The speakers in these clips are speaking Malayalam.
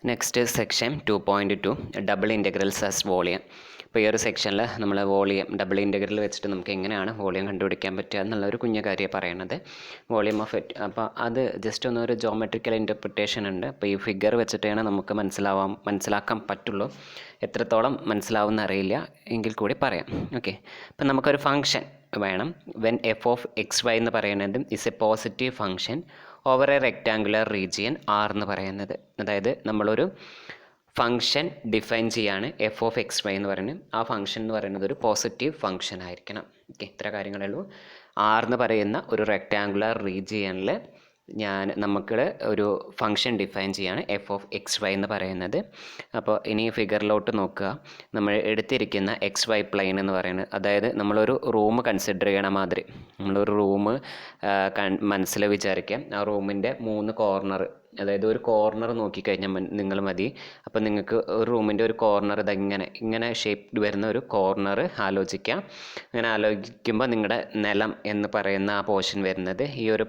Next section 2.2 double integrals as volume. അപ്പോൾ ഈ ഒരു സെക്ഷനിൽ നമ്മൾ വോളിയം ഡബിൾ ഇൻ്റഗ്രൽ വെച്ചിട്ട് നമുക്ക് എങ്ങനെയാണ് വോളിയം കണ്ടുപിടിക്കാൻ പറ്റുക എന്നുള്ളൊരു കുഞ്ഞു കാര്യം പറയണത്. വോളിയം ഓഫ് ഇറ്റ്, അപ്പോൾ അത് ജസ്റ്റ് ഒന്നൊരു ജോമെട്രിക്കൽ ഇൻ്റർപ്രിട്ടേഷൻ ഉണ്ട്. അപ്പോൾ ഈ ഫിഗർ വെച്ചിട്ടാണ് നമുക്ക് മനസ്സിലാക്കാൻ പറ്റുള്ളൂ. എത്രത്തോളം മനസ്സിലാവുമെന്ന് അറിയില്ല എങ്കിൽ കൂടി പറയാം. ഓക്കെ, അപ്പം നമുക്കൊരു ഫംഗ്ഷൻ വേണം. When f of x y എന്ന് പറയുന്നത് is a positive function over a rectangular region R എന്ന് പറയുന്നത്. അതായത് നമ്മളൊരു ഫംഗ്ഷൻ ഡിഫൈൻ ചെയ്യാണ് എഫ് ഓഫ് എക്സ് വൈ എന്ന് പറയുന്നത്. ആ ഫംഗ്ഷൻ എന്ന് പറയുന്നത് ഒരു പോസിറ്റീവ് ഫംഗ്ഷൻ ആയിരിക്കണം. ഓക്കെ, ഇത്ര കാര്യങ്ങളേ ഉള്ളൂ. ആർ എന്ന് പറയുന്ന ഒരു റെക്റ്റാങ്കുലർ റീജിയനിൽ നമുക്ക് ഒരു ഫംഗ്ഷൻ ഡിഫൈൻ ചെയ്യാണ് എഫ് ഓഫ് എക്സ് വൈ എന്ന് പറയുന്നത്. അപ്പോൾ ഇനി ഫിഗറിലോട്ട് നോക്കുക. നമ്മൾ എടുത്തിരിക്കുന്ന എക്സ് വൈ പ്ലെയിൻ എന്ന് പറയുന്നത്, അതായത് നമ്മളൊരു റൂം കൺസിഡർ ചെയ്യണ മാതിരി നമ്മളൊരു റൂം മനസ്സിൽ വിചാരിക്കാം. ആ റൂമിൻ്റെ 3 കോർണർ, അതായത് ഒരു കോർണർ നോക്കിക്കഴിഞ്ഞാൽ നിങ്ങൾ മതി. അപ്പം നിങ്ങൾക്ക് ഒരു റൂമിൻ്റെ ഒരു കോർണർ ഇങ്ങനെ ഷേപ്പ് വരുന്ന ഒരു കോർണർ ആലോചിക്കാം. അങ്ങനെ ആലോചിക്കുമ്പോൾ നിങ്ങളുടെ നിലം എന്ന് പറയുന്ന ആ പോർഷൻ വരുന്നത് ഈ ഒരു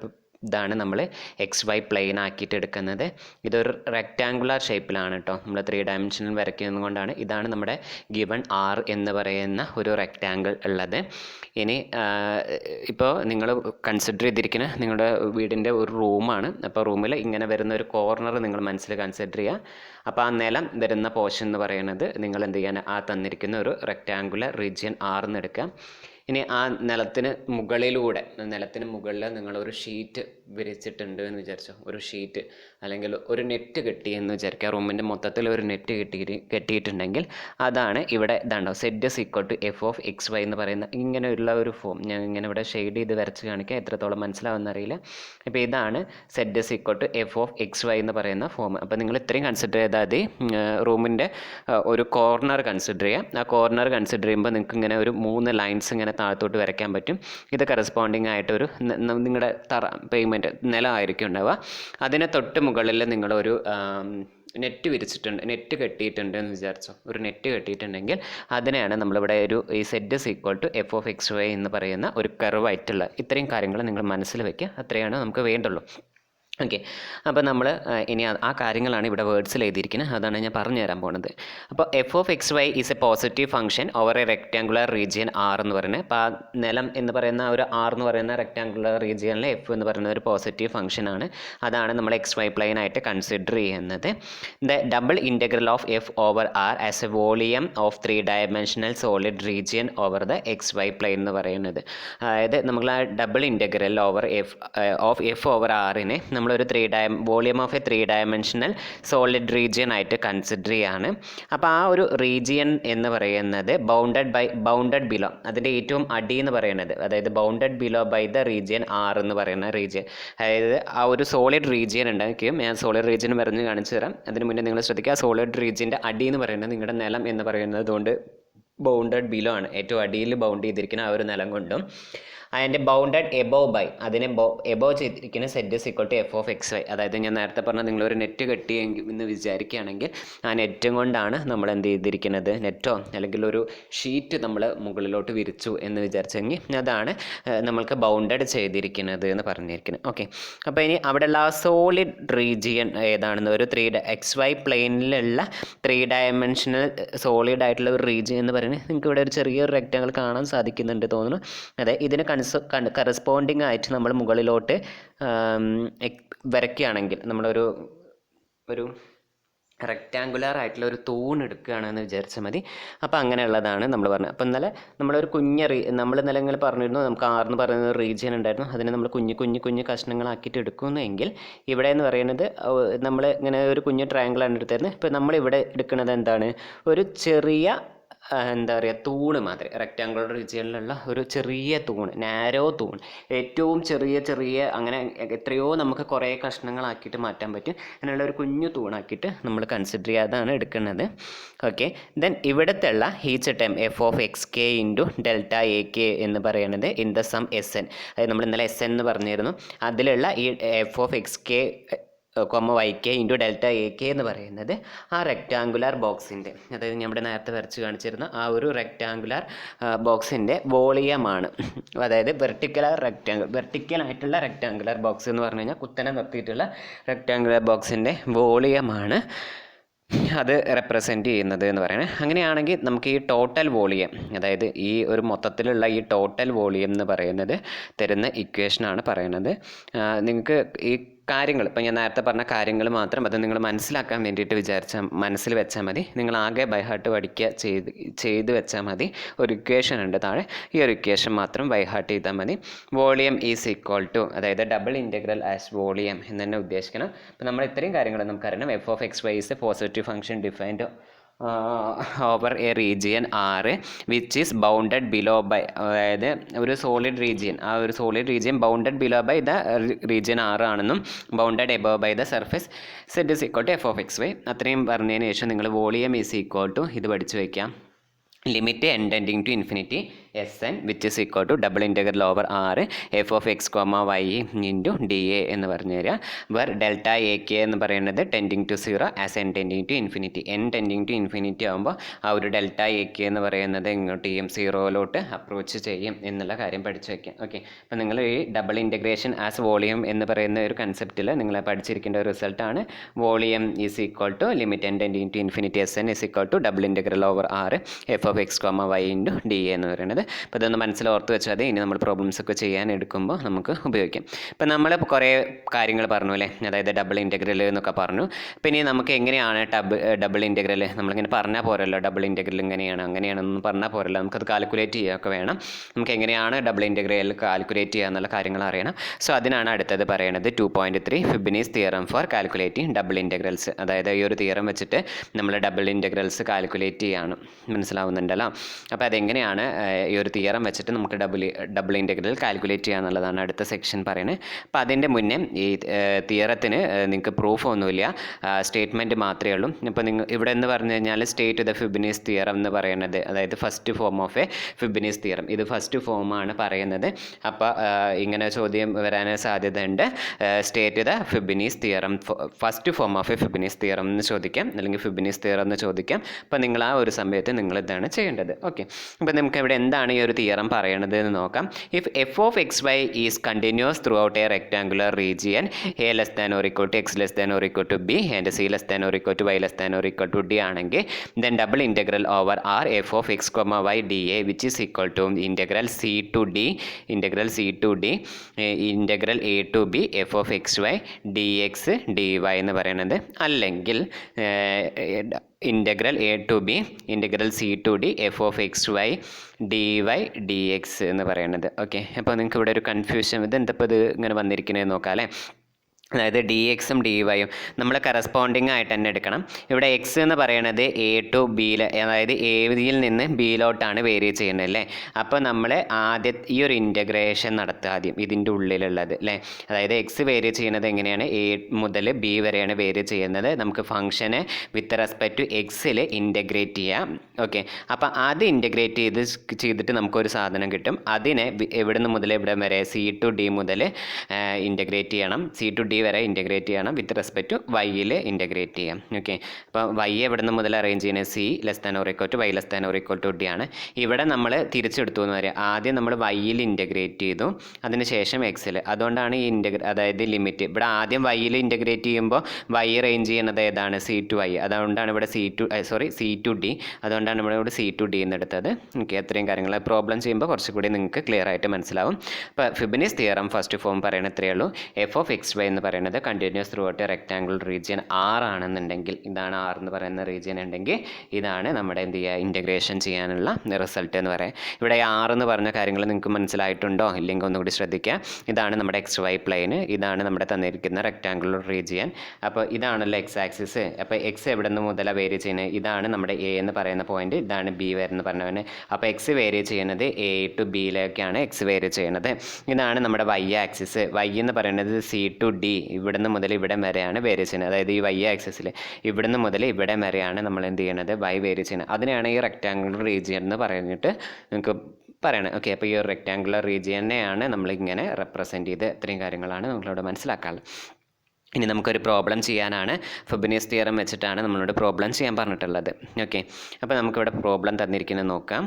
ഇതാണ് നമ്മൾ എക്സ് വൈ പ്ലെയിൻ ആക്കിയിട്ട് എടുക്കുന്നത്. ഇതൊരു റെക്റ്റാങ്കുലർ ഷേപ്പിലാണ് കേട്ടോ. നമ്മൾ 3 ഡയമെൻഷനിൽ വരയ്ക്കുന്നത് കൊണ്ടാണ് ഇതാണ് നമ്മുടെ ഗിവൺ ആർ എന്ന് പറയുന്ന ഒരു റെക്റ്റാങ്കിൾ ഉള്ളത്. ഇനി ഇപ്പോൾ നിങ്ങൾ കൺസിഡർ ചെയ്തിരിക്കുന്ന നിങ്ങളുടെ വീടിൻ്റെ ഒരു റൂമാണ്. അപ്പോൾ റൂമിൽ ഇങ്ങനെ വരുന്ന ഒരു കോർണർ നിങ്ങൾ മനസ്സിൽ കൺസിഡർ ചെയ്യുക. അപ്പോൾ ആ നിലം വരുന്ന പോർഷൻ എന്ന് പറയുന്നത് നിങ്ങൾ എന്ത് ചെയ്യാൻ, ആ തന്നിരിക്കുന്ന ഒരു റെക്റ്റാങ്കുലർ റീജിയൻ ആർ എന്ന് എടുക്കുക. ഇനി ആ നിലത്തിന് മുകളിൽ നിങ്ങളൊരു ഷീറ്റ് വിരിച്ചിട്ടുണ്ട് എന്ന് വിചാരിച്ചോ. ഒരു ഷീറ്റ് അല്ലെങ്കിൽ ഒരു നെറ്റ് കെട്ടിയെന്ന് വിചാരിക്കുക. റൂമിൻ്റെ മൊത്തത്തിൽ ഒരു നെറ്റ് കെട്ടിയിട്ടുണ്ടെങ്കിൽ അതാണ് ഇവിടെ ഇതാണ്ടോ z is equal to f of x y എന്ന് പറയുന്ന ഇങ്ങനെയുള്ള ഒരു ഫോം. ഞാൻ ഇങ്ങനെ ഇവിടെ ഷെയ്ഡ് ചെയ്ത് വരച്ച് കാണിക്കുക, എത്രത്തോളം മനസ്സിലാവുമെന്ന് അറിയില്ല. അപ്പോൾ ഇതാണ് Z is equal to f of x y എന്ന് പറയുന്ന ഫോം. അപ്പോൾ നിങ്ങൾ ഇത്രയും കൺസിഡർ ചെയ്താൽ മതി. റൂമിൻ്റെ ഒരു കോർണർ കൺസിഡർ ചെയ്യുക. ആ കോർണർ കൺസിഡർ ചെയ്യുമ്പോൾ നിങ്ങൾക്ക് ഇങ്ങനെ ഒരു 3 ലൈൻസ് ഇങ്ങനെ താഴത്തോട്ട് വരയ്ക്കാൻ പറ്റും. ഇത് കറസ്പോണ്ടിങ് ആയിട്ടൊരു നിങ്ങളുടെ പേയ്മെൻറ്റ് നിലമായിരിക്കും ഉണ്ടാവുക. അതിന് തൊട്ട് മുകളിൽ നിങ്ങളൊരു നെറ്റ് കെട്ടിയിട്ടുണ്ട് എന്ന് വിചാരിച്ചോ. ഒരു നെറ്റ് കെട്ടിയിട്ടുണ്ടെങ്കിൽ അതിനെയാണ് നമ്മളിവിടെ ഈ z is equal to f of x y എന്ന് പറയുന്ന ഒരു കർവായിട്ടുള്ള ഇത്രയും കാര്യങ്ങൾ നിങ്ങൾ മനസ്സിൽ വയ്ക്കുക. അത്രയാണ് നമുക്ക് വേണ്ടുള്ളൂ. ഓക്കെ, അപ്പോൾ നമ്മൾ ഇനി ആ കാര്യങ്ങളാണ് ഇവിടെ വേർഡ്സിൽ എഴുതിയിരിക്കുന്നത്. അതാണ് ഞാൻ പറഞ്ഞു തരാൻ പോകുന്നത്. അപ്പോൾ f of x y is a positive function over a rectangular region R എന്ന് പറയുന്നത്. അപ്പോൾ ആ നിലം എന്ന് പറയുന്ന ഒരു ആർ എന്ന് പറയുന്ന റെക്റ്റാങ്കുലർ റീജിയനിലെ എഫ് എന്ന് പറയുന്ന ഒരു പോസിറ്റീവ് ഫംഗ്ഷനാണ്. അതാണ് നമ്മൾ എക്സ് വൈ പ്ലെയിൻ ആയിട്ട് കൺസിഡർ ചെയ്യുന്നത്. The double integral of f over R as a volume of 3 dimensional solid region over the x y plane എന്ന് പറയുന്നത്. അതായത് നമ്മൾ ആ double integral over f over ആറിനെ നമ്മളൊരു volume of a 3 dimensional solid region ആയിട്ട് കൺസിഡർ ചെയ്യാണ്. അപ്പോൾ ആ ഒരു റീജിയൻ എന്ന് പറയുന്നത് ബൗണ്ടഡ് ബിലോ, അതിൻ്റെ ഏറ്റവും അടി എന്ന് പറയുന്നത്, അതായത് bounded below by the region R എന്ന് പറയുന്ന റീജിയൻ. അതായത് ആ ഒരു സോളിഡ് റീജിയൻ ഉണ്ടായിരിക്കും. ഞാൻ സോളിഡ് റീജിയൻ പറഞ്ഞ് കാണിച്ചു തരാം. അതിന് മുന്നേ നിങ്ങൾ ശ്രദ്ധിക്കുക, സോളിഡ് റീജിയൻ്റെ അടി എന്ന് പറയുന്നത് നിങ്ങളുടെ നിലം എന്ന് പറയുന്നത് കൊണ്ട് ബൗണ്ടഡ് ബിലോ ആണ്. ഏറ്റവും അടിയിൽ ബൗണ്ട് ചെയ്തിരിക്കുന്ന ആ ഒരു നിലം കൊണ്ടും അതിൻ്റെ ബൗണ്ടഡ് എബോവ് ബൈ അതിനെ എബോവ് ചെയ്തിരിക്കുന്ന z is equal to f of x y. അതായത് ഞാൻ നേരത്തെ പറഞ്ഞ നിങ്ങളൊരു നെറ്റ് കെട്ടിയെങ്കിൽ എന്ന് വിചാരിക്കുകയാണെങ്കിൽ ആ നെറ്റും കൊണ്ടാണ് നമ്മൾ എന്ത് ചെയ്തിരിക്കുന്നത്, നെറ്റോ അല്ലെങ്കിൽ ഒരു ഷീറ്റ് നമ്മൾ മുകളിലോട്ട് വിരിച്ചു എന്ന് വിചാരിച്ചെങ്കിൽ അതാണ് നമ്മൾക്ക് ബൗണ്ടഡ് ചെയ്തിരിക്കുന്നത് എന്ന് പറഞ്ഞിരിക്കുന്നത്. ഓക്കെ, അപ്പോൾ ഇനി അവിടെയുള്ള ആ സോളിഡ് റീജിയൻ ഏതാണെന്ന് ഒരു എക്സ് വൈ പ്ലെയിനിലുള്ള 3 ഡയമെൻഷണൽ സോളിഡ് ആയിട്ടുള്ള ഒരു റീജിയൻ എന്ന് പറയുന്നത് നിങ്ങൾക്ക് ഇവിടെ ഒരു ചെറിയൊരു റെക്റ്റാങ്കിൾ കാണാൻ സാധിക്കുന്നുണ്ട് തോന്നുന്നു. അതെ, ഇതിന് കറസ്പോണ്ടിങ് ആയിട്ട് നമ്മൾ മുകളിലോട്ട് വരയ്ക്കുകയാണെങ്കിൽ നമ്മളൊരു റെക്റ്റാങ്കുലർ ആയിട്ടുള്ള ഒരു തൂൺ എടുക്കുകയാണെന്ന് വിചാരിച്ചാൽ മതി. അപ്പോൾ അങ്ങനെയുള്ളതാണ് നമ്മൾ പറഞ്ഞത്. അപ്പോൾ ഇന്നലെ നമ്മളൊരു നമ്മൾ ഇന്നലെ ഇങ്ങനെ പറഞ്ഞിരുന്നു, നമുക്ക് ആർന്ന് പറയുന്ന ഒരു റീജിയൻ ഉണ്ടായിരുന്നു. അതിനെ നമ്മൾ കുഞ്ഞു കഷ്ണങ്ങളാക്കിയിട്ട് എടുക്കുന്നെങ്കിൽ ഇവിടെ എന്ന് പറയുന്നത് നമ്മൾ ഇങ്ങനെ ഒരു കുഞ്ഞു ട്രയാങ്കിളാണ് എടുത്തിരുന്നത്. ഇപ്പോൾ നമ്മളിവിടെ എടുക്കുന്നത് എന്താണ്, ഒരു ചെറിയ തൂണ് മാതിരി റെക്റ്റാങ്കുലർ റീജിയനിലുള്ള ഒരു ചെറിയ തൂണ്, നാരോ തൂൺ, ഏറ്റവും ചെറിയ അങ്ങനെ എത്രയോ നമുക്ക് കുറേ കഷ്ണങ്ങളാക്കിയിട്ട് മാറ്റാൻ പറ്റും. അങ്ങനെയുള്ള ഒരു കുഞ്ഞു തൂണാക്കിയിട്ട് നമ്മൾ കൺസിഡർ ചെയ്യാതാണ് എടുക്കുന്നത്. ഓക്കെ, ദെൻ ഇവിടുത്തെ ഉള്ള each time f of x k into delta A k എന്ന് പറയുന്നത് in the sum S n. അതായത് നമ്മൾ ഇന്നലെ എസ് എൻ എന്ന് പറഞ്ഞിരുന്നു. അതിലുള്ള ഈ f of x k y k into delta A k എന്ന് പറയുന്നത് ആ റെക്റ്റാങ്കുലർ ബോക്സിൻ്റെ, അതായത് നമ്മുടെ നേരത്തെ വരച്ച് കാണിച്ചിരുന്ന ആ ഒരു റെക്റ്റാങ്കുലർ ബോക്സിൻ്റെ വോളിയമാണ്. അതായത് വെർട്ടിക്കലായിട്ടുള്ള റെക്റ്റാങ്കുലർ ബോക്സ് എന്ന് പറഞ്ഞു കഴിഞ്ഞാൽ കുത്തനെ നിർത്തിയിട്ടുള്ള റെക്റ്റാങ്കുലർ ബോക്സിൻ്റെ വോളിയമാണ് അത് റെപ്രസെൻറ്റ് ചെയ്യുന്നത് എന്ന് പറയുന്നത്. അങ്ങനെയാണെങ്കിൽ നമുക്ക് ഈ ടോട്ടൽ വോളിയം, അതായത് ഈ ഒരു മൊത്തത്തിലുള്ള ഈ ടോട്ടൽ വോളിയം എന്ന് പറയുന്നത് തരുന്ന ഇക്വേഷനാണ് പറയുന്നത്. നിങ്ങൾക്ക് ഈ കാര്യങ്ങൾ, ഇപ്പം ഞാൻ നേരത്തെ പറഞ്ഞ കാര്യങ്ങൾ മാത്രം അത് നിങ്ങൾ മനസ്സിലാക്കാൻ വേണ്ടിയിട്ട് മനസ്സിൽ വെച്ചാൽ മതി. നിങ്ങൾ ആകെ ബൈ ഹാർട്ട് പഠിക്കുക ചെയ്ത് വെച്ചാൽ മതി. ഒരു ഇക്വേഷൻ ഉണ്ട് താഴെ, ഈ ഒരു ഇക്വേഷൻ മാത്രം ബൈ ഹാർട്ട് ചെയ്താൽ മതി. വോളിയം ഈസ് ഈക്വൽ ടു, അതായത് ഡബിൾ ഇൻറ്റഗ്രൽ ആസ് വോളിയം എന്ന് തന്നെ ഉദ്ദേശിക്കണം. അപ്പോൾ നമ്മൾ ഇത്രയും കാര്യങ്ങൾ നമുക്കറിയണം. F of x y is a positive function defined over a region R which is bounded below by, അതായത് ഒരു സോളിഡ് റീജിയൻ, ആ ഒരു solid region bounded below by the region R ആണെന്നും bounded above by the surface z is equal to f of x y. അത്രയും പറഞ്ഞതിന് ശേഷം നിങ്ങൾ വോളിയം ഈസ് ഈക്വൽ ടു ഇത് പഠിച്ചു വയ്ക്കാം. Limit n tending to infinity Sn which is equal to double integral over R f of x comma y into d A എന്ന് പറഞ്ഞു തരിക. വേർ ഡെൽറ്റ എ കെ എന്ന് പറയുന്നത് tending to 0 as n tending to infinity. n tending to infinity ആകുമ്പോൾ ആ ഒരു ഡെൽറ്റ എ കെ എന്ന് പറയുന്നത് ഇങ്ങോട്ട് ചെയ്യും, 0 അപ്രോച്ച് ചെയ്യും എന്നുള്ള കാര്യം പഠിച്ചു വയ്ക്കാം. ഓക്കെ, അപ്പോൾ നിങ്ങൾ ഈ ഡബിൾ ഇൻറ്റഗ്രേഷൻ ആസ് വോളിയം എന്ന് പറയുന്ന ഒരു കൺസെപ്റ്റിൽ നിങ്ങൾ പഠിച്ചിരിക്കേണ്ട ഒരു റിസൾട്ടാണ് volume is equal to limit n tending to infinity Sn is equal to double integral over R f of x comma y into d A എന്ന് പറയുന്നത്. അപ്പോൾ ഇതൊന്ന് മനസ്സിൽ ഓർത്ത് വെച്ചാൽ മതി. ഇനി നമ്മൾ പ്രോബ്ലംസ് ഒക്കെ ചെയ്യാൻ എടുക്കുമ്പോൾ നമുക്ക് ഉപയോഗിക്കാം. ഇപ്പം നമ്മൾ കുറേ കാര്യങ്ങൾ പറഞ്ഞു അല്ലേ, അതായത് ഡബിൾ ഇൻറ്റഗ്രൽ എന്നൊക്കെ പറഞ്ഞു. പിന്നെ നമുക്ക് എങ്ങനെയാണ് ഡബിൾ ഇൻറ്റഗ്രൽ, നമ്മളിങ്ങനെ പറഞ്ഞാൽ പോരല്ലോ ഡബിൾ ഇൻറ്റഗ്രൽ ഇങ്ങനെയാണ് അങ്ങനെയാണെന്ന് പറഞ്ഞാൽ പോരല്ലോ, നമുക്കത് കാൽക്കുലേറ്റ് ചെയ്യുകയൊക്കെ വേണം. നമുക്ക് എങ്ങനെയാണ് ഡബിൾ ഇൻറ്റഗ്രൽ കാൽക്കുലേറ്റ് ചെയ്യുക എന്നുള്ള കാര്യങ്ങൾ അറിയണം. സോ അതിനാണ് അടുത്തത് പറയുന്നത് 2.3 Fubini's theorem for calculating double integrals. അതായത് ഈ ഒരു തിയറം വെച്ചിട്ട് നമ്മൾ ഡബിൾ ഇൻറ്റഗ്രൽസ് കാൽക്കുലേറ്റ് ചെയ്യാണ്. മനസ്സിലാവുന്നുണ്ടല്ലോ? അപ്പോൾ അതെങ്ങനെയാണ് ഈ ഒരു തിയറം വെച്ചിട്ട് നമുക്ക് ഡബിൾ ഇൻറ്റഗ്രൽ കാൽക്കുലേറ്റ് ചെയ്യുക എന്നുള്ളതാണ് അടുത്ത സെക്ഷൻ പറയുന്നത്. അപ്പോൾ അതിൻ്റെ മുന്നേ ഈ തിയറത്തിന് നിങ്ങൾക്ക് പ്രൂഫ് ഒന്നുമില്ല, സ്റ്റേറ്റ്മെൻറ്റ് മാത്രമേ ഉള്ളൂ. ഇപ്പോൾ നിങ്ങൾ ഇവിടെ എന്ന് പറഞ്ഞു കഴിഞ്ഞാൽ സ്റ്റേറ്റ് ദ ഫിബിനീസ് തിയറം എന്ന് പറയുന്നത്, അതായത് first form of a Fubini's theorem, ഇത് ഫസ്റ്റ് ഫോമാണ് പറയുന്നത്. അപ്പോൾ ഇങ്ങനെ ചോദ്യം വരാൻ സാധ്യതയുണ്ട്. State the Fubini's theorem, first form of a Fubini's theorem എന്ന് ചോദിക്കാം, അല്ലെങ്കിൽ ഫിബിനീസ് തിയറം എന്ന് ചോദിക്കാം. അപ്പോൾ നിങ്ങൾ ആ ഒരു സമയത്ത് നിങ്ങൾ ഇതാണ് ചെയ്യേണ്ടത്. ഓക്കെ, അപ്പോൾ നമുക്ക് ഇവിടെ എന്താണ് ഈ ഒരു തിയറം പറയണത് എന്ന് നോക്കാം. If f of x y is continuous throughout a rectangular region a less than or equal to x less than or equal to b and c less than or equal to y less than or equal to d ആണെങ്കിൽ then double integral over R f of x comma y d a which is equal to integral c to d integral a to b f of x y d x d y എന്ന് പറയുന്നത്, അല്ലെങ്കിൽ integral a to b integral c to d f of x y d y d x എന്ന് പറയുന്നത്. ഓക്കെ, അപ്പോൾ നിങ്ങൾക്ക് ഇവിടെ ഒരു കൺഫ്യൂഷൻ, ഇത് എന്തപ്പോൾ ഇത് ഇങ്ങനെ വന്നിരിക്കുന്നത് നോക്കാം അല്ലേ. അതായത് ഡി എക്സും ഡി വൈയും നമ്മൾ കറസ്പോണ്ടിങ് ആയിട്ട് തന്നെ എടുക്കണം. ഇവിടെ എക്സ് എന്ന് പറയുന്നത് എ ടു ബിയിൽ, അതായത് എയിൽ നിന്ന് ബിയിലോട്ടാണ് വേരി ചെയ്യുന്നത് അല്ലേ. അപ്പോൾ നമ്മൾ ആദ്യം ഈ ഒരു ഇൻറ്റഗ്രേഷൻ നടത്തുക ആദ്യം ഇതിൻ്റെ ഉള്ളിലുള്ളത് അല്ലേ. അതായത് എക്സ് വേരി ചെയ്യുന്നത് എങ്ങനെയാണ്, എ മുതൽ ബി വരെയാണ് വേരി ചെയ്യുന്നത്. നമുക്ക് ഫംഗ്ഷനെ വിത്ത് റെസ്പെക്ട് ടു എക്സിൽ ഇൻറ്റഗ്രേറ്റ് ചെയ്യാം. ഓക്കെ, അപ്പോൾ അത് ഇൻറ്റഗ്രേറ്റ് ചെയ്തിട്ട് നമുക്കൊരു സാധനം കിട്ടും. അതിനെ എവിടെ നിന്ന് മുതൽ ഇവിടെ വരെ സി ടു ഡി മുതൽ ഇൻറ്റഗ്രേറ്റ് ചെയ്യണം, സി ടു ഡി വരെ ഇൻറ്റഗ്രേറ്റ് ചെയ്യണം, വിത്ത് റെസ്പെക്ട് ടു വൈയിൽ ഇൻറ്റഗ്രേറ്റ് ചെയ്യാം. ഓക്കെ, അപ്പോൾ വൈ എവിടെ നിന്ന് മുതൽ അറേഞ്ച് ചെയ്യുന്നത്, c less than or equal to y less than or equal to d ആണ്. ഇവിടെ നമ്മൾ തിരിച്ചെടുത്തു എന്ന് പറയാം. ആദ്യം നമ്മൾ വൈയിൽ ഇൻറ്റഗ്രേറ്റ് ചെയ്തു, അതിനുശേഷം എക്സിൽ. അതുകൊണ്ടാണ് ഈ അതായത് ലിമിറ്റ് ഇവിടെ ആദ്യം വൈയിൽ ഇൻറ്റഗ്രേറ്റ് ചെയ്യുമ്പോൾ വൈ റേഞ്ച് ചെയ്യുന്നത് ഏതാണ്, സി ടു വൈ. അതുകൊണ്ടാണ് ഇവിടെ സി ടു ഡി, അതുകൊണ്ടാണ് ഇവിടെ സി ടു ഡി എന്ന് എടുത്തത്. ഓക്കെ, അത്രയും കാര്യങ്ങൾ പ്രോബ്ലം ചെയ്യുമ്പോൾ കുറച്ചുകൂടി നിങ്ങൾക്ക് ക്ലിയർ ആയിട്ട് മനസ്സിലാവും. അപ്പോൾ ഫിബിനീസ് തിയറം ഫസ്റ്റ് ഫോം പറയുന്നത് ഇത്രയേ ഉള്ളൂ. എഫ് ഓഫ് എക്സ് വൈ എന്ന് പറയുന്നത് continuous throughout a rectangle region R ആണെന്നുണ്ടെങ്കിൽ, ഇതാണ് ആർ എന്ന് പറയുന്ന റീജിയൻ ഉണ്ടെങ്കിൽ ഇതാണ് നമ്മുടെ എന്ത് ചെയ്യുക, ഇൻറ്റഗ്രേഷൻ ചെയ്യാനുള്ള റിസൾട്ട് എന്ന് പറയാം. ഇവിടെ ആർ എന്ന് പറഞ്ഞ കാര്യങ്ങൾ നിങ്ങൾക്ക് മനസ്സിലായിട്ടുണ്ടോ ഇല്ലെങ്കിൽ ഒന്നുകൂടി ശ്രദ്ധിക്കുക. ഇതാണ് നമ്മുടെ എക്സ് വൈ പ്ലെയിന്, ഇതാണ് നമ്മുടെ തന്നിരിക്കുന്ന റെക്ടാംഗുലർ റീജിയൻ. അപ്പോൾ ഇതാണല്ലോ എക്സ് ആക്സിസ്. അപ്പോൾ എക്സ് എവിടെ നിന്ന് മുതലാണ് വേരി ചെയ്യുന്നത്, ഇതാണ് നമ്മുടെ എ എന്ന് പറയുന്ന പോയിന്റ്, ഇതാണ് ബി വരുന്ന പറഞ്ഞവന്. അപ്പോൾ എക്സ് വേരി ചെയ്യുന്നത് എ ടു ബിയിലേക്കാണ് എക്സ് വേരി ചെയ്യുന്നത്. ഇതാണ് നമ്മുടെ വൈ ആക്സിസ്. വൈ എന്ന് പറയുന്നത് സി ടു ഡി, ഇവിടുന്ന് മുതൽ ഇവിടെ വരെയാണ് വേരി ചെയ്യുന്നത്. അതായത് ഈ വൈ ആക്സിസിൽ ഇവിടുന്ന് മുതൽ ഇവിടെ വരെയാണ് നമ്മൾ എന്ത് ചെയ്യുന്നത്, വൈ വേരി ചെയ്യുന്നത്. അതിനെയാണ് ഈ റെക്ടാംഗുലർ റീജിയൻ എന്ന് പറഞ്ഞിട്ട് നിങ്ങൾക്ക് പറയണം. ഓക്കെ, അപ്പോൾ ഈ ഒരു റെക്ടാംഗുലർ റീജിയനെയാണ് നമ്മളിങ്ങനെ റെപ്രസെൻറ്റ് ചെയ്ത് ഇത്രയും കാര്യങ്ങളാണ് നമ്മളോട് മനസ്സിലാക്കാനുള്ളത്. ഇനി നമുക്കൊരു പ്രോബ്ലം ചെയ്യാനാണ്. ഫിബിനീസ് തിയറം വെച്ചിട്ടാണ് നമ്മളോട് പ്രോബ്ലം ചെയ്യാൻ പറഞ്ഞിട്ടുള്ളത്. ഓക്കെ, അപ്പോൾ നമുക്കിവിടെ പ്രോബ്ലം തന്നിരിക്കുന്നത് നോക്കാം.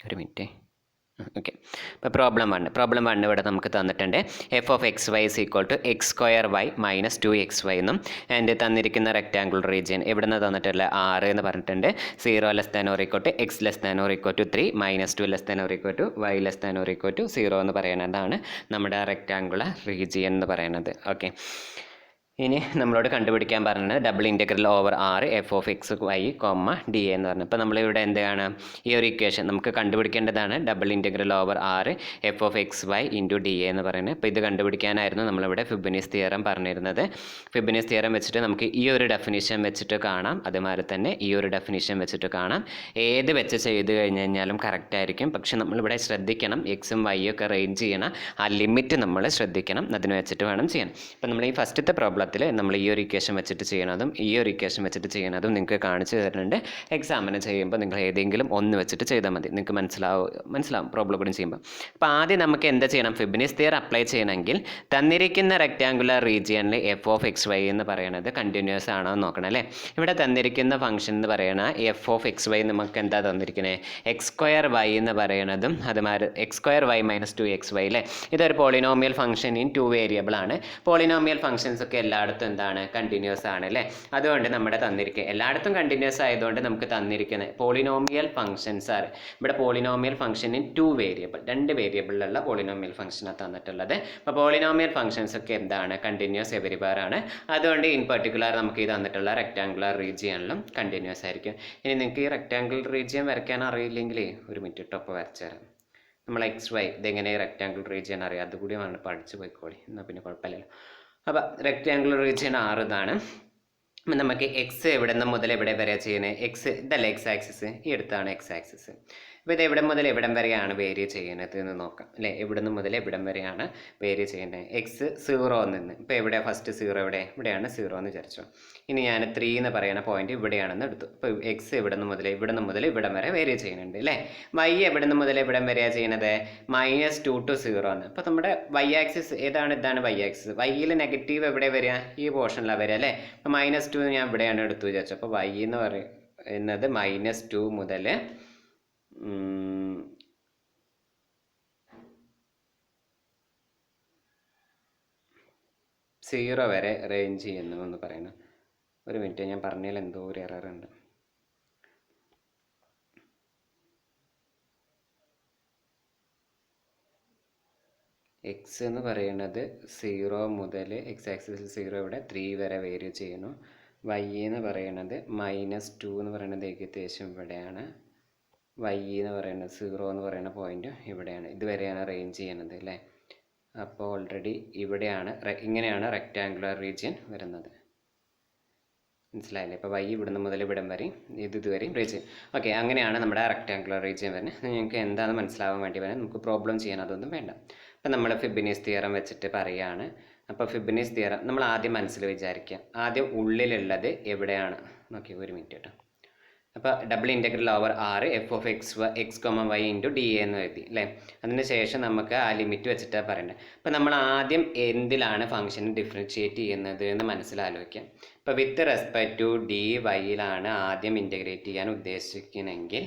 ഒരു മിനിറ്റ്. ഓക്കെ. ഇപ്പോൾ പ്രോബ്ലം 1 ഇവിടെ നമുക്ക് തന്നിട്ടുണ്ട്. f(x, y) = x² y - 2xy എന്നും ആൻഡ് തന്നിരിക്കുന്ന റെക്റ്റാങ്കുലർ റീജിയൻ എവിടെ നിന്ന് തന്നിട്ടുള്ള 6 എന്ന് പറഞ്ഞിട്ടുണ്ട്. 0 < x < 3 -2 < y < 0 എന്ന് പറയുന്നതാണ് നമ്മുടെ റെക്റ്റാങ്കുലർ റീജിയൻ എന്ന് പറയുന്നത്. ഓക്കെ. ഇനി നമ്മളോട് കണ്ടുപിടിക്കാൻ പറഞ്ഞത് ∬R f(x, y, dA) എന്ന് പറഞ്ഞു. ഇപ്പോൾ നമ്മളിവിടെ എന്താണ് ഈ ഒരു ഇക്വേഷൻ നമുക്ക് കണ്ടുപിടിക്കേണ്ടതാണ് ∬R f(x, y) dA എന്ന് പറയുന്നത്. ഇപ്പോൾ ഇത് കണ്ടുപിടിക്കാനായിരുന്നു നമ്മളിവിടെ ഫിബനീസ് തിയറം പറഞ്ഞിരുന്നത്. ഫിബനീസ് തിയറം വെച്ചിട്ട് നമുക്ക് ഈ ഒരു ഡെഫിനിഷൻ വെച്ചിട്ട് കാണാം, അതുമാതിരി തന്നെ ഈ ഒരു ഡെഫിനിഷൻ വെച്ചിട്ട് കാണാം. ഏത് വെച്ച് ചെയ്ത് കഴിഞ്ഞ് കഴിഞ്ഞാലും കറക്റ്റ് ആയിരിക്കും. പക്ഷെ നമ്മളിവിടെ ശ്രദ്ധിക്കണം, എക്സും വൈ ഒക്കെ റേഞ്ച് ചെയ്യണം, ആ ലിമിറ്റ് നമ്മൾ ശ്രദ്ധിക്കണം, അതിന് വെച്ചിട്ട് വേണം ചെയ്യാൻ. ഇപ്പം നമ്മൾ ഈ ഫസ്റ്റത്തെ പ്രോബ്ലത്തിൽ നമ്മൾ ഈ ഒരു ഇക്വേഷൻ വെച്ചിട്ട് ചെയ്യണതും ഈ ഒരു ഇക്വേഷൻ വെച്ചിട്ട് ചെയ്യണതും നിങ്ങൾക്ക് കാണിച്ചു തരുന്നുണ്ട്. എക്സാമിന് ചെയ്യുമ്പോൾ നിങ്ങൾ ഏതെങ്കിലും ഒന്ന് വെച്ചിട്ട് ചെയ്താൽ മതി, നിങ്ങൾക്ക് മനസ്സിലാവും പ്രോബ്ലം കൂടി ചെയ്യുമ്പോൾ. അപ്പോൾ ആദ്യം നമുക്ക് എന്താ ചെയ്യണം, ഫിബനീസ് തിയറം അപ്ലൈ ചെയ്യണമെങ്കിൽ തന്നിരിക്കുന്ന റെക്റ്റാങ്കുലർ റീജിയനിൽ f(x, y) എന്ന് പറയുന്നത് കണ്ടിന്യൂസ് ആണോ എന്ന് നോക്കണം അല്ലേ. ഇവിടെ തന്നിരിക്കുന്ന ഫംഗ്ഷൻ എന്ന് പറയുന്ന f(x, y) നമുക്ക് എന്താ തന്നിരിക്കുന്നത്, x² y എന്ന് പറയുന്നതും അതുമാതിരി x² y - 2xy അല്ലേ. ഇതൊരു പോളിനോമിയൽ ഫംഗ്ഷൻ ഇൻ 2 വേരിയബിൾ ആണ്. പോളിനോമിയൽ ഫംഗ്ഷൻസ് ഒക്കെ എല്ലായിടത്തും എന്താണ്, കണ്ടിന്യൂസ് ആണ് അല്ലേ. അതുകൊണ്ട് നമ്മുടെ എല്ലായിടത്തും കണ്ടിന്യൂസ് ആയതുകൊണ്ട് നമുക്ക് തന്നിരിക്കുന്നത് പോളിനോമിയൽ ഫംഗ്ഷൻസ് ആണ്. ഇവിടെ പോളിനോമിയൽ ഫംഗ്ഷൻ ഇൻ 2 വേരിയബിൾ, 2 വേരിയബിളിലുള്ള പോളിനോമിയൽ ഫംഗ്ഷനാണ് തന്നിട്ടുള്ളത്. അപ്പോൾ പോളിനോമിയൽ ഫംഗ്ഷൻസ് ഒക്കെ എന്താണ്, കണ്ടിന്യൂസ് എവരിവെയർ ആണ്. അതുകൊണ്ട് ഇൻ പെർട്ടിക്കുലർ നമുക്ക് ഈ തന്നിട്ടുള്ള റെക്റ്റാങ്കുലർ റീജിയനിലും കണ്ടിന്യൂസ് ആയിരിക്കും. ഇനി നിങ്ങൾക്ക് ഈ റെക്റ്റാങ്കുലർ റീജിയൻ വരയ്ക്കാൻ അറിയില്ലെങ്കിൽ ഒരു മിനിറ്റ് ടോപ്പ് വരച്ചു തരാം. നമ്മൾ XY ഇതെങ്ങനെ റെക്റ്റാങ്കുലർ റീജിയൻ അറിയാം, അതുകൂടി പഠിച്ചു പോയിക്കോളി, എന്നാൽ പിന്നെ കുഴപ്പമില്ലല്ലോ. അപ്പോൾ റെക്റ്റാങ്കുലർ റീജിയൻ 6 ഇതാണ്. നമുക്ക് എക്സ് എവിടെ നിന്ന് മുതൽ എവിടെ വരെ ചെയ്യുന്നത്, എക്സ് ഇതല്ല എക്സ് ആക്സിസ്, ഈ അടുത്താണ് എക്സ് ആക്സിസ്. അപ്പോൾ ഇത് എവിടെ മുതൽ എവിടം വരെയാണ് വേരി ചെയ്യുന്നത് എന്ന് നോക്കാം അല്ലേ. എവിടെ നിന്ന് മുതൽ എവിടം വരെയാണ് വേരി ചെയ്യുന്നത്, എക്സ് 0 നിന്ന്, ഇപ്പോൾ എവിടെ ഫസ്റ്റ് 0 ഇവിടെയാണ് 0 എന്ന് വിചാരിച്ചു. ഇനി ഞാൻ 3 എന്ന് പറയുന്ന പോയിന്റ് ഇവിടെയാണെന്ന് എടുത്തു. ഇപ്പോൾ എക്സ് എവിടെ നിന്ന് മുതൽ ഇവിടം വരെ വേരി ചെയ്യുന്നുണ്ട് അല്ലേ. വൈ എവിടെ നിന്ന് മുതൽ എവിടം വരെയാണ് ചെയ്യുന്നത്, -2 to 0 ആണ്. അപ്പോൾ നമ്മുടെ വൈ ആക്സിസ് ഏതാണ്, ഇതാണ് വൈ ആക്സിസ്. വൈയിൽ നെഗറ്റീവ് എവിടെ വരിക, ഈ പോർഷനിലാണ് വരിക അല്ലേ. അപ്പോൾ -2 ഞാൻ ഇവിടെയാണ് എടുത്തു വിചാരിച്ചു. അപ്പോൾ വൈ എന്ന് പറയുന്നത് -2 മുതൽ 0 വരെ റേഞ്ച് ചെയ്യുന്നു എന്ന് പറയുന്നത്. ഒരു മിനിറ്റ്, ഞാൻ പറഞ്ഞതിൽ എന്തോ ഒരു എറർ ഉണ്ട്. എക്സ് എന്ന് പറയുന്നത് 0 മുതൽ എക്സ് ആക്സിസിൽ 0 ഇവിടെ 3 വരെ വേരി ചെയ്യുന്നു. വൈ എന്ന് പറയുന്നത് -2 എന്ന് പറയുന്നത് ഏകദേശം ഇവിടെയാണ്. വൈ എന്ന് പറയുന്നത് 0 എന്ന് പറയുന്ന പോയിന്റ് ഇവിടെയാണ്, ഇതുവരെയാണ് റേഞ്ച് ചെയ്യുന്നത് അല്ലേ. അപ്പോൾ ഓൾറെഡി ഇങ്ങനെയാണ് റെക്റ്റാങ്കുലർ റീജിയൻ വരുന്നത്. മനസ്സിലായില്ലേ. ഇപ്പോൾ വൈ ഇവിടുന്ന് മുതൽ ഇവിടം വരെ ഇതുവരെയും റീജിയൻ. ഓക്കെ, അങ്ങനെയാണ് നമ്മുടെ റെക്റ്റാങ്കുലർ റീജിയൻ വരുന്നത്. നിങ്ങൾക്ക് എന്താണെന്ന് മനസ്സിലാവാൻ വേണ്ടി വരാൻ നമുക്ക് പ്രോബ്ലം ചെയ്യാൻ അതൊന്നും വേണ്ട. അപ്പം നമ്മൾ ഫിബനീസ് തിയറം വെച്ചിട്ട് പറയുകയാണ്. അപ്പോൾ ഫിബനീസ് തിയറം നമ്മൾ ആദ്യം മനസ്സിൽ വിചാരിക്കുക, ആദ്യം ഉള്ളിലുള്ളത് എവിടെയാണ് നോക്കി. ഒരു മിനിറ്റ് കേട്ടോ. അപ്പോൾ ∬R f(x, y) dA എന്ന് എഴുതി അല്ലേ. അതിന് ശേഷം നമുക്ക് ആ ലിമിറ്റ് വെച്ചിട്ടാണ് പറയേണ്ടത്. അപ്പോൾ നമ്മൾ ആദ്യം എന്തിലാണ് ഫംഗ്ഷൻ ഡിഫറൻഷിയേറ്റ് ചെയ്യുന്നത് എന്ന് മനസ്സിലാലോചിക്കാം. ഇപ്പോൾ വിത്ത് റെസ്പെക്ട് ടു dy ആദ്യം ഇൻ്റഗ്രേറ്റ് ചെയ്യാൻ ഉദ്ദേശിക്കണമെങ്കിൽ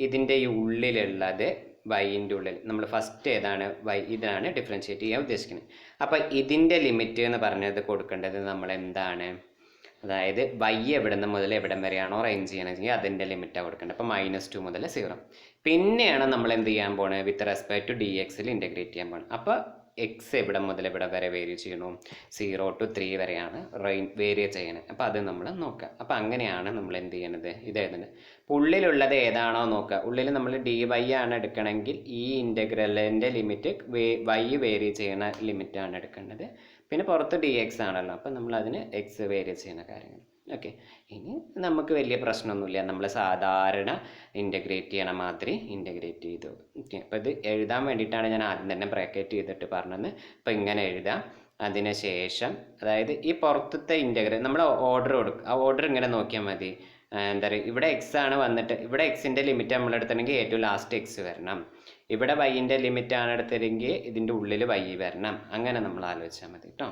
ഇതിൻ്റെ ഈ ഉള്ളിലുള്ളത് വൈൻ്റെ ഉള്ളിൽ നമ്മൾ ഫസ്റ്റ് ഏതാണ്, വൈ, ഇതാണ് ഡിഫറൻഷിയേറ്റ് ചെയ്യാൻ ഉദ്ദേശിക്കുന്നത്. അപ്പോൾ ഇതിൻ്റെ ലിമിറ്റ് എന്ന് പറഞ്ഞത് കൊടുക്കേണ്ടത് നമ്മൾ എന്താണ്, അതായത് വൈ എവിടെ നിന്ന് മുതൽ എവിടം വരെയാണോ റേഞ്ച് ചെയ്യണമെങ്കിൽ അതിൻ്റെ ലിമിറ്റാണ് കൊടുക്കേണ്ടത്. അപ്പോൾ -2 മുതൽ 0. പിന്നെയാണ് നമ്മൾ എന്ത് ചെയ്യാൻ പോണത്, വിത്ത് റെസ്പെക്ട് ടു dxൽ ഇൻ്റഗ്രേറ്റ് ചെയ്യാൻ പോകണം. അപ്പോൾ എക്സ് എവിടെ മുതൽ എവിടെ വരെ വേരി ചെയ്യണു, 0 to 3 വരെയാണ് വേരി ചെയ്യണത്. അപ്പോൾ അത് നമ്മൾ നോക്കുക. അപ്പോൾ അങ്ങനെയാണ് നമ്മൾ എന്ത് ചെയ്യണത്, ഇത് എഴുതുന്നത്. ഉള്ളിലുള്ളത് ഏതാണോ നോക്കുക. ഉള്ളിൽ നമ്മൾ dy ആണ് എടുക്കണമെങ്കിൽ ഈ ഇൻ്റഗ്രലിൻ്റെ ലിമിറ്റ് വൈ വേരി ചെയ്യുന്ന ലിമിറ്റാണ് എടുക്കേണ്ടത്. പിന്നെ പുറത്ത് dx ആണല്ലോ, അപ്പം നമ്മൾ അതിന് എക്സ് വേരി ചെയ്യുന്ന കാര്യങ്ങൾ. ഓക്കെ, ഇനി നമുക്ക് വലിയ പ്രശ്നമൊന്നുമില്ല, നമ്മൾ സാധാരണ ഇൻ്റഗ്രേറ്റ് ചെയ്യണ മാതിരി ഇൻ്റഗ്രേറ്റ് ചെയ്തു. ഓക്കെ, അപ്പോൾ ഇത് എഴുതാൻ വേണ്ടിയിട്ടാണ് ഞാൻ ആദ്യം തന്നെ ബ്രാക്കറ്റ് ചെയ്തിട്ട് പറഞ്ഞത്. അപ്പോൾ ഇങ്ങനെ എഴുതാം. അതിന് ശേഷം അതായത് ഈ പുറത്തത്തെ ഇൻ്റഗ്രൽ നമ്മൾ ഓർഡർ കൊടുക്കും. ആ ഓർഡർ ഇങ്ങനെ നോക്കിയാൽ മതി. എന്താ പറയുക, ഇവിടെ എക്സ് ആണ് വന്നിട്ട് ഇവിടെ എക്സിൻ്റെ ലിമിറ്റ് നമ്മൾ എടുത്തിട്ടുണ്ടെങ്കിൽ ഏറ്റവും ലാസ്റ്റ് എക്സ് വരണം. ഇവിടെ വൈൻ്റെ ലിമിറ്റ് ആണ് എടുത്തില്ലെങ്കിൽ ഇതിൻ്റെ ഉള്ളിൽ വൈ വരണം. അങ്ങനെ നമ്മൾ ആലോചിച്ചാൽ മതി കേട്ടോ.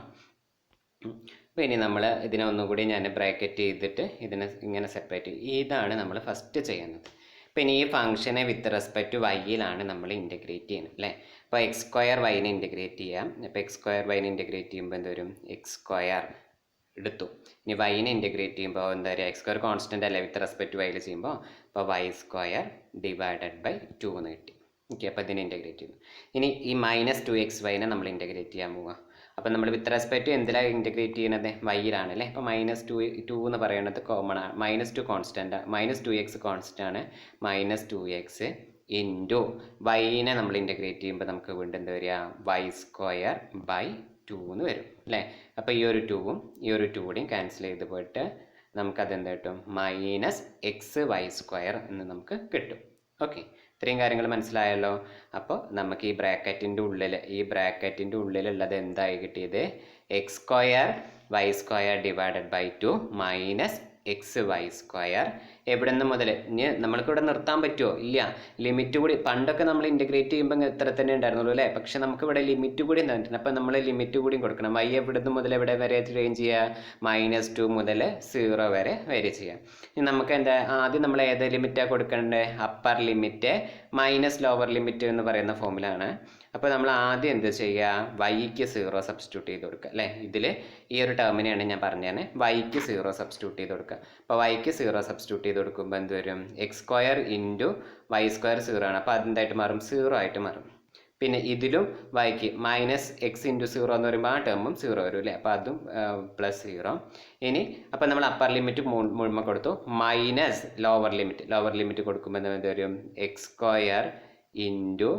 അപ്പോൾ ഇനി നമ്മൾ ഇതിനെ ഒന്നുകൂടി ഞാൻ ബ്രാക്കറ്റ് ചെയ്തിട്ട് ഇതിനെ ഇങ്ങനെ സെപ്പറേറ്റ് ചെയ്യും. ഇതാണ് നമ്മൾ ഫസ്റ്റ് ചെയ്യുന്നത്. അപ്പോൾ ഇനി ഈ ഫംഗ്ഷനെ വിത്ത് റെസ്പെക്ട് ടു വൈയിലാണ് നമ്മൾ ഇൻറ്റഗ്രേറ്റ് ചെയ്യുന്നത് അല്ലേ. അപ്പോൾ എക്സ് സ്ക്വയർ വൈനെ ഇൻറ്റഗ്രേറ്റ് ചെയ്യാം. അപ്പോൾ എക്സ് സ്ക്വയർ വൈനെ ഇൻറ്റഗ്രേറ്റ് ചെയ്യുമ്പോൾ എന്ത് വരും, എക്സ് സ്ക്വയർ എടുത്തു. ഇനി വൈനെ ഇൻറ്റഗ്രേറ്റ് ചെയ്യുമ്പോൾ എന്താ പറയുക, എക്സ് സ്ക്വയർ കോൺസ്റ്റൻ്റ് അല്ലേ വിത്ത് റെസ്പെക്ട് ടു വൈയിൽ ചെയ്യുമ്പോൾ, അപ്പോൾ വൈ സ്ക്വയർ ഡിവൈഡഡ് ബൈ 2 എന്ന് കിട്ടി. ഓക്കെ, അപ്പോൾ ഇതിനെ ഇൻറ്റഗ്രേറ്റ് ചെയ്തു. ഇനി ഈ -2xy നമ്മൾ ഇൻറ്റഗ്രേറ്റ് ചെയ്യാൻ പോവുക. അപ്പോൾ നമ്മൾ വിത്ത് റെസ്പെക്ട് ടു എന്തിലാണ് ഇൻറ്റഗ്രേറ്റ് ചെയ്യുന്നത്, വൈയിലാണ് അല്ലേ. അപ്പോൾ -2 എന്ന് പറയുന്നത് കോമൺ ആണ്, -2 കോൺസ്റ്റൻ്റ്, -2x കോൺസ്റ്റൻ്റ് ആണ്. -2x ഇൻറ്റു വൈനെ നമ്മൾ ഇൻറ്റഗ്രേറ്റ് ചെയ്യുമ്പോൾ നമുക്ക് വീണ്ടും എന്താ വരിക, വൈ സ്ക്വയർ ബൈ 2 എന്ന് വരും അല്ലേ. അപ്പോൾ ഈ ഒരു 2ഉം ഈ ഒരു 2 കൂടിയും ക്യാൻസൽ ചെയ്ത് പോയിട്ട് നമുക്കതെന്ത് കിട്ടും, -xy² എന്ന് നമുക്ക് കിട്ടും. ഓക്കെ, ഇത്രയും കാര്യങ്ങൾ മനസ്സിലായല്ലോ. അപ്പോൾ നമുക്ക് ഈ ബ്രാക്കറ്റിൻ്റെ ഉള്ളിലുള്ളത് എന്തായി കിട്ടിയത്, x square y square divided by 2 -xy². എവിടെ നിന്ന് മുതൽ, ഇനി നമ്മൾക്ക് ഇവിടെ നിർത്താൻ പറ്റുമോ, ഇല്ല, ലിമിറ്റ് കൂടി. പണ്ടൊക്കെ നമ്മൾ ഇൻറ്റഗ്രേറ്റ് ചെയ്യുമ്പോൾ ഇത്ര തന്നെ ഉണ്ടായിരുന്നുള്ളൂ അല്ലേ. പക്ഷെ നമുക്കിവിടെ ലിമിറ്റ് കൂടി തന്നിട്ടുണ്ട്. അപ്പോൾ നമ്മൾ ലിമിറ്റ് കൂടി കൊടുക്കണം. y എവിടെ നിന്ന് മുതൽ എവിടെ വരെ ചേഞ്ച് ചെയ്യുക, -2 മുതൽ 0 വരെ ചെയ്യാം. ഇനി നമുക്ക് എന്താ, ആദ്യം നമ്മൾ ഏത് ലിമിറ്റാണ് കൊടുക്കേണ്ടത്, upper limit minus lower limit എന്ന് പറയുന്ന ഫോമിലാണ്. അപ്പോൾ നമ്മൾ ആദ്യം എന്ത് ചെയ്യുക, വൈക്ക് 0 സബ്സ്റ്റിറ്റ്യൂട്ട് ചെയ്ത് കൊടുക്കുക അല്ലേ. ഇതിൽ ഈ ഒരു ടേമിനെയാണ് ഞാൻ പറഞ്ഞത്, വൈക്ക് 0 സബ്സ്റ്റിറ്റ്യൂട്ട് ചെയ്ത് കൊടുക്കുക. അപ്പോൾ വൈക്ക് 0 സബ്സ്റ്റിറ്റ്യൂട്ട് ചെയ്ത് കൊടുക്കുമ്പോൾ എന്ത് വരും, x square into y square 0 ആണ്. അപ്പോൾ അതെന്തായിട്ട് മാറും, 0 ആയിട്ട് മാറും. പിന്നെ ഇതിലും വൈക്ക് -x × 0 എന്ന് പറയുമ്പോൾ ആ ടേമും 0 വരും അല്ലേ. അപ്പോൾ അതും +0. ഇനി അപ്പോൾ നമ്മൾ അപ്പർ ലിമിറ്റ് മുഴുവൻ കൊടുത്തു, മൈനസ് ലോവർ ലിമിറ്റ് കൊടുക്കുമ്പോൾ എന്ത് വരും, x square into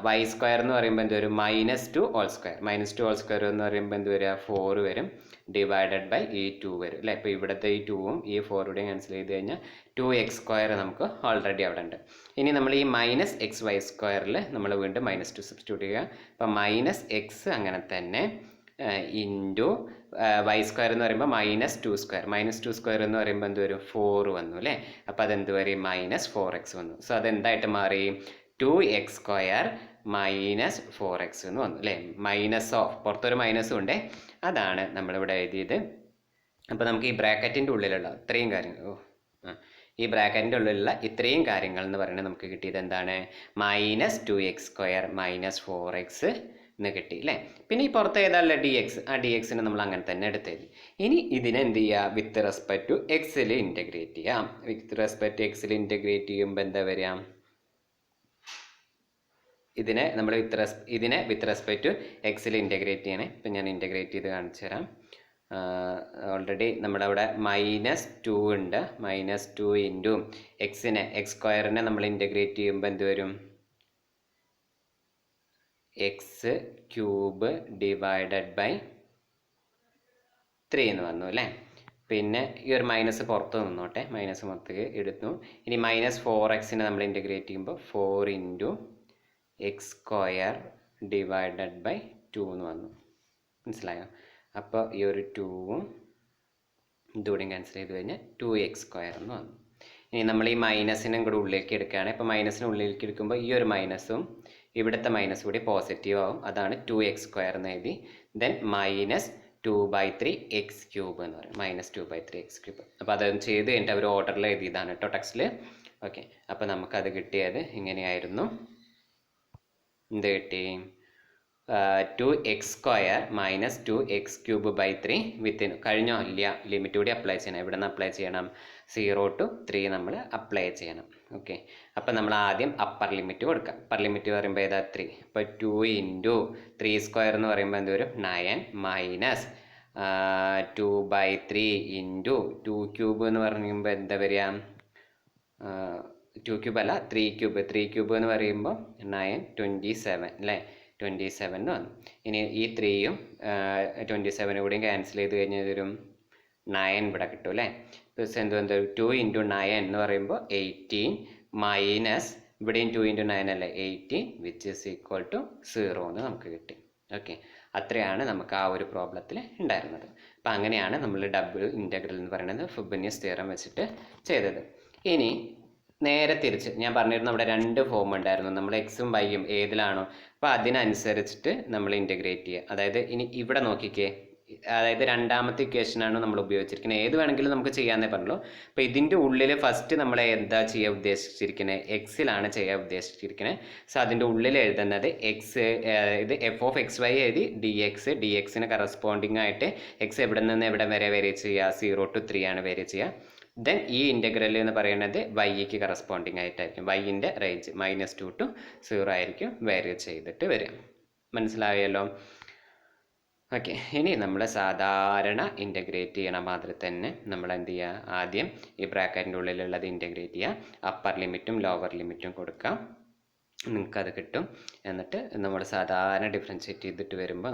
y square എന്ന് പറയുമ്പോൾ എന്ത് വരും, -2 ഹോൾ സ്ക്വയർ എന്ന് പറയുമ്പോൾ എന്ത് വരിക, 4 വരും, ഡിവൈഡഡ് ബൈ ഈ 2 വരും അല്ലേ. ഇപ്പോൾ ഇവിടുത്തെ ഈ 2ഉം ഈ 4 ക്യാൻസൽ ചെയ്ത് കഴിഞ്ഞാൽ 2x² നമുക്ക് ഓൾറെഡി അവിടെ ഉണ്ട്. ഇനി നമ്മൾ ഈ -xy² നമ്മൾ വീണ്ടും -2 സബ്സ്റ്റിറ്റ്യൂട്ട് ചെയ്യുക. അപ്പോൾ -x അങ്ങനെ തന്നെ ഇൻറ്റു വൈ സ്ക്വയർ എന്ന് പറയുമ്പോൾ -2² എന്ന് പറയുമ്പോൾ എന്ത് വരും, 4 വന്നു അല്ലേ. അപ്പോൾ അതെന്ത് വരും, -4x വന്നു. സോ അതെന്തായിട്ട് മാറി, 2x² -4x എന്ന് വന്നു അല്ലേ. പുറത്തൊരു മൈനസും ഉണ്ട്, അതാണ് നമ്മളിവിടെ എഴുതിയത്. അപ്പോൾ നമുക്ക് ഈ ബ്രാക്കറ്റിൻ്റെ ഉള്ളിലുള്ള ഇത്രയും കാര്യങ്ങൾ ഇത്രയും കാര്യങ്ങൾ എന്ന് പറയുന്നത് നമുക്ക് കിട്ടിയത് എന്താണ്, -2x² -4x എന്ന് കിട്ടി അല്ലേ. പിന്നെ ഈ പുറത്ത് ഏതാണല്ലോ dx, ആ dxനെ നമ്മൾ അങ്ങനെ തന്നെ എടുത്തത്. ഇനി ഇതിനെ എന്ത് ചെയ്യുക, വിത്ത് റെസ്പെക്ട് ടു എക്സിൽ ഇൻറ്റഗ്രേറ്റ് ചെയ്യാം. വിത്ത് റെസ്പെക്ട് ടു എക്സിൽ ഇൻറ്റഗ്രേറ്റ് ചെയ്യുമ്പോൾ എന്താ വരിക, ഇതിനെ വിത്ത് റെസ്പെക്ട് ടു എക്സിൽ ഇൻറ്റഗ്രേറ്റ് ചെയ്യണേ. ഇപ്പം ഞാൻ ഇൻറ്റഗ്രേറ്റ് ചെയ്ത് കാണിച്ചു തരാം. ഓൾറെഡി നമ്മുടെ അവിടെ -2 ഉണ്ട്. -2 ഇൻറ്റു x² നമ്മൾ ഇൻറ്റഗ്രേറ്റ് ചെയ്യുമ്പോൾ എന്ത് വരും, x³ ഡിവൈഡഡ് ബൈ 3 എന്ന് വന്നു അല്ലേ. പിന്നെ ഈ ഒരു മൈനസ് പുറത്ത് നിന്നോട്ടെ, മൈനസ് പുറത്തേക്ക് എടുത്തു. ഇനി -4x നമ്മൾ ഇൻറ്റഗ്രേറ്റ് ചെയ്യുമ്പോൾ 4 ഇൻറ്റു x² ഡിവൈഡഡ് ബൈ 2 എന്ന് വന്നു. മനസ്സിലായോ? അപ്പോൾ ഈ ഒരു 2ഉം ഇതുകൂടി ക്യാൻസൽ ചെയ്ത് കഴിഞ്ഞാൽ 2x² എന്ന് വന്നു. ഇനി നമ്മൾ ഈ മൈനസിനും കൂടെ ഉള്ളിലേക്ക് എടുക്കുകയാണ്. അപ്പോൾ മൈനസിന് ഉള്ളിലേക്ക് എടുക്കുമ്പോൾ ഈ ഒരു മൈനസും ഇവിടുത്തെ മൈനസ് കൂടി പോസിറ്റീവ് ആവും. അതാണ് 2x² എന്ന് എഴുതി. ദെൻ -2/3 x³ എന്ന് പറയും, -2/3 x³. അപ്പോൾ അത് ചെയ്ത് കഴിഞ്ഞിട്ട് അവർ ഓർഡറിൽ എഴുതിയതാണ് കേട്ടോ ടെക്സ്റ്റിൽ. ഓക്കെ, അപ്പോൾ നമുക്കത് കിട്ടിയത് ഇങ്ങനെയായിരുന്നു. എന്ത് കിട്ടി, 2x² -2x³/3 വിത്തിൻ കഴിഞ്ഞോ, ഇല്ല, ലിമിറ്റ് കൂടി അപ്ലൈ ചെയ്യണം. എവിടെ നിന്ന് അപ്ലൈ ചെയ്യണം, 0 to 3 നമ്മൾ അപ്ലൈ ചെയ്യണം. ഓക്കെ, അപ്പോൾ നമ്മൾ ആദ്യം അപ്പർ ലിമിറ്റ് കൊടുക്കാം. അപ്പർ ലിമിറ്റ് പറയുമ്പോൾ ഏതാ 3. അപ്പോൾ 2 ഇൻറ്റു 3² എന്ന് പറയുമ്പോൾ എന്ത് വരും, 9 മൈനസ് 2/3 ഇൻറ്റു 2³ എന്ന് പറയുമ്പോൾ എന്താ വരിക, 2³ അല്ല 3³ എന്ന് പറയുമ്പോൾ 9 27 അല്ലേ, 27 എന്ന് വന്നു. ഇനി ഈ 3യും 27 കൂടിയും ക്യാൻസൽ ചെയ്ത് കഴിഞ്ഞാൽ വരും 9 ഇവിടെ കിട്ടും അല്ലേ. പ്ലസ് എന്ത് 2 ഇൻറ്റു 9 എന്ന് പറയുമ്പോൾ 18 മൈനസ് ഇവിടെയും 2 ഇൻറ്റു 9 അല്ലേ 18 വിച്ച് ഈസ് ഈക്വൽ ടു 0 എന്ന് നമുക്ക് കിട്ടി. ഓക്കെ, അത്രയാണ് നമുക്ക് ആ ഒരു പ്രോബ്ലത്തിൽ ഉണ്ടായിരുന്നത്. അപ്പം അങ്ങനെയാണ് നമ്മൾ ഡബിൾ ഇൻറ്റഗ്രൽ എന്ന് പറയുന്നത് ഫ്രോബനിയസ് തിയറം വെച്ചിട്ട് ചെയ്തത്. ഇനി നേരെ തിരിച്ച് ഞാൻ പറഞ്ഞിരുന്നു അവിടെ 2 ഫോം ഉണ്ടായിരുന്നു, നമ്മൾ എക്സും വൈയും ഏതിലാണോ അപ്പോൾ അതിനനുസരിച്ചിട്ട് നമ്മൾ ഇൻറ്റഗ്രേറ്റ് ചെയ്യുക. അതായത് ഇനി ഇവിടെ നോക്കിക്കേ, അതായത് രണ്ടാമത്തെ ഇക്വേഷനാണ് നമ്മൾ ഉപയോഗിച്ചിരിക്കുന്നത്. ഏത് വേണമെങ്കിലും നമുക്ക് ചെയ്യാമെന്നേ പറഞ്ഞുള്ളൂ. അപ്പോൾ ഇതിൻ്റെ ഉള്ളിൽ ഫസ്റ്റ് നമ്മൾ എന്താ ചെയ്യാൻ ഉദ്ദേശിച്ചിരിക്കുന്നത്, എക്സിലാണ് ചെയ്യാൻ ഉദ്ദേശിച്ചിരിക്കുന്നത്. സോ അതിൻ്റെ ഉള്ളിൽ എഴുതുന്നത് എക്സ്, ഇത് f(x y) എഴുതി ഡി എക്സിന് കറസ്പോണ്ടിങ് ആയിട്ട് എക്സ് എവിടെ നിന്ന് എവിടെ വരെ വേരി ചെയ്യുക, 0 to 3 ആണ് വേരി ചെയ്യുക. ദെൻ ഈ ഇൻ്റഗ്രൽ എന്ന് പറയുന്നത് വൈക്ക് കറസ്പോണ്ടിങ് ആയിട്ടായിരിക്കും, വൈൻ്റെ റേഞ്ച് -2 to 0 ആയിരിക്കും വേരി ചെയ്തിട്ട് വരിക. മനസ്സിലായല്ലോ? ഓക്കെ, ഇനി നമ്മൾ സാധാരണ ഇൻ്റഗ്രേറ്റ് ചെയ്യണ മാതിരി തന്നെ നമ്മൾ എന്ത് ചെയ്യുക, ആദ്യം ഈ ബ്രാക്കറ്റിൻ്റെ ഉള്ളിലുള്ളത് ഇൻ്റഗ്രേറ്റ് ചെയ്യുക, അപ്പർ ലിമിറ്റും ലോവർ ലിമിറ്റും കൊടുക്കാം, നിങ്ങൾക്കത് കിട്ടും. എന്നിട്ട് നമ്മൾ സാധാരണ ഡിഫറൻഷ്യേറ്റ് ചെയ്തിട്ട് വരുമ്പോൾ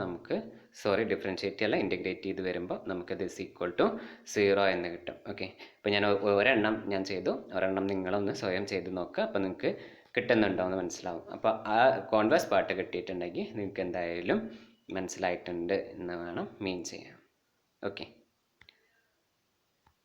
ഡിഫറൻഷ്യേറ്റ് അല്ല ഇൻ്റഗ്രേറ്റ് ചെയ്ത് വരുമ്പോൾ നമുക്കത് =0 എന്ന് കിട്ടും. ഓക്കെ, അപ്പോൾ ഞാൻ ഒരെണ്ണം ഞാൻ ചെയ്തു, ഒരെണ്ണം നിങ്ങളൊന്ന് സ്വയം ചെയ്ത് നോക്കുക, അപ്പോൾ നിങ്ങൾക്ക് കിട്ടുന്നുണ്ടോ എന്ന് മനസ്സിലാവും. അപ്പോൾ ആ കോൺവേഴ്സ് പാർട്ട് കിട്ടിയിട്ടുണ്ടെങ്കിൽ നിങ്ങൾക്ക് എന്തായാലും മനസ്സിലായിട്ടുണ്ട് എന്ന് വേണം മീൻ ചെയ്യാൻ. ഓക്കെ.